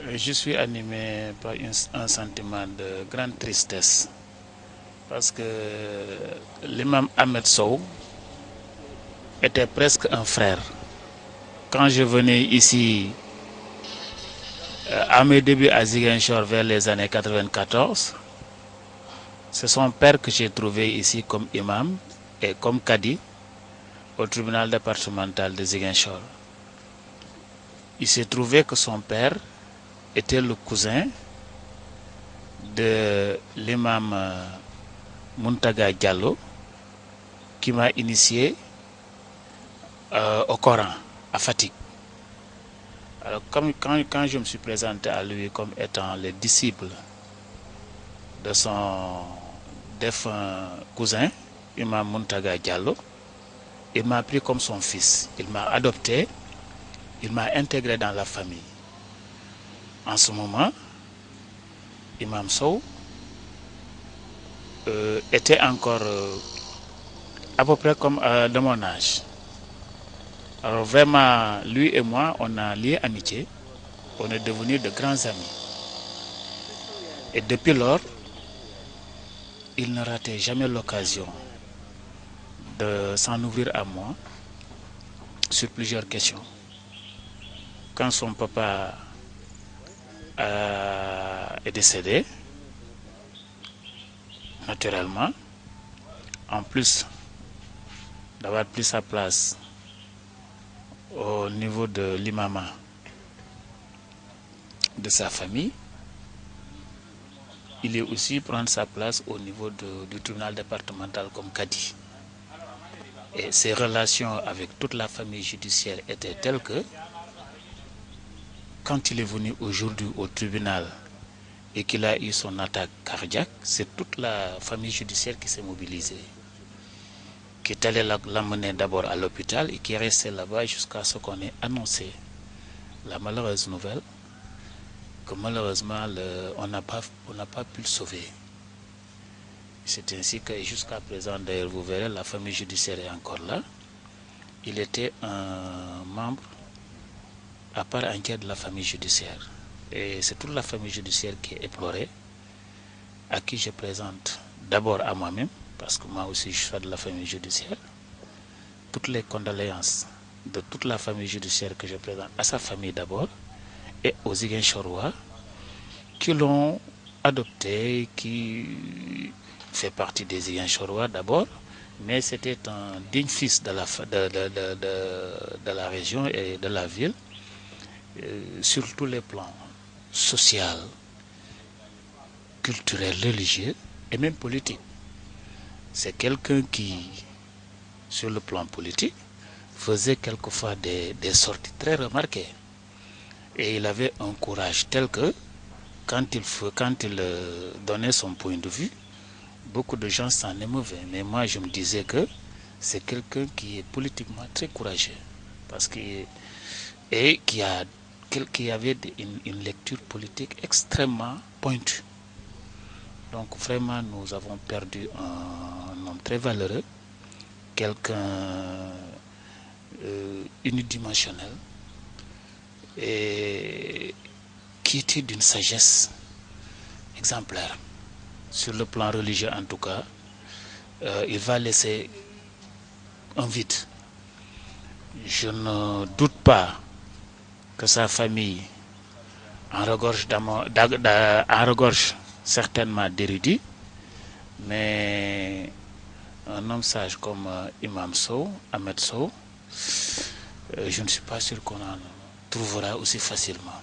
Je suis animé par un sentiment de grande tristesse parce que l'imam Ahmed Sow était presque un frère. Quand je venais ici à mes débuts à Ziguinchor vers les années 94, c'est son père que j'ai trouvé ici comme imam et comme cadi au tribunal départemental de Ziguinchor. Il s'est trouvé que son père était le cousin de l'imam Muntaga Diallo qui m'a initié au Coran à Fatick. Alors quand je me suis présenté à lui comme étant le disciple de son défunt cousin, imam Muntaga Diallo, il m'a pris comme son fils. Il m'a adopté, il m'a intégré dans la famille. En ce moment, Imam Sow était encore à peu près comme de mon âge. Alors vraiment, lui et moi, on a lié amitié. On est devenus de grands amis. Et depuis lors, il ne ratait jamais l'occasion de s'en ouvrir à moi sur plusieurs questions. Quand son papa est décédé, naturellement, en plus d'avoir pris sa place au niveau de l'imama de sa famille, il est aussi prendre sa place au niveau du tribunal départemental comme cadi. Et ses relations avec toute la famille judiciaire étaient telles que quand il est venu aujourd'hui au tribunal et qu'il a eu son attaque cardiaque, c'est toute la famille judiciaire qui s'est mobilisée, qui est allée l'amener d'abord à l'hôpital et qui est resté là-bas jusqu'à ce qu'on ait annoncé la malheureuse nouvelle que malheureusement on n'a pas pu le sauver. C'est ainsi que jusqu'à présent, d'ailleurs, vous verrez, la famille judiciaire est encore là. Il était un membre à part entière de la famille judiciaire. Et c'est toute la famille judiciaire qui est éplorée, à qui je présente d'abord à moi-même, parce que moi aussi je suis de la famille judiciaire, toutes les condoléances de toute la famille judiciaire que je présente à sa famille d'abord, et aux Ziguinchorois qui l'ont adopté, qui fait partie des Ziguinchorois d'abord, mais c'était un digne fils de la région et de la ville, sur tous les plans social, culturel, religieux et même politique. C'est quelqu'un qui, sur le plan politique, faisait quelquefois des sorties très remarquées. Et il avait un courage tel que, quand il donnait son point de vue, beaucoup de gens s'en émeuvaient. Mais moi, je me disais que c'est quelqu'un qui est politiquement très courageux. Et qui avait une lecture politique extrêmement pointue. Donc vraiment, nous avons perdu un homme très valeureux, quelqu'un unidimensionnel, et qui était d'une sagesse exemplaire. Sur le plan religieux en tout cas, il va laisser un vide. Je ne doute pas que sa famille en regorge certainement d'érudits, mais un homme sage comme Imam Sow, Ahmed Sow, je ne suis pas sûr qu'on en trouvera aussi facilement.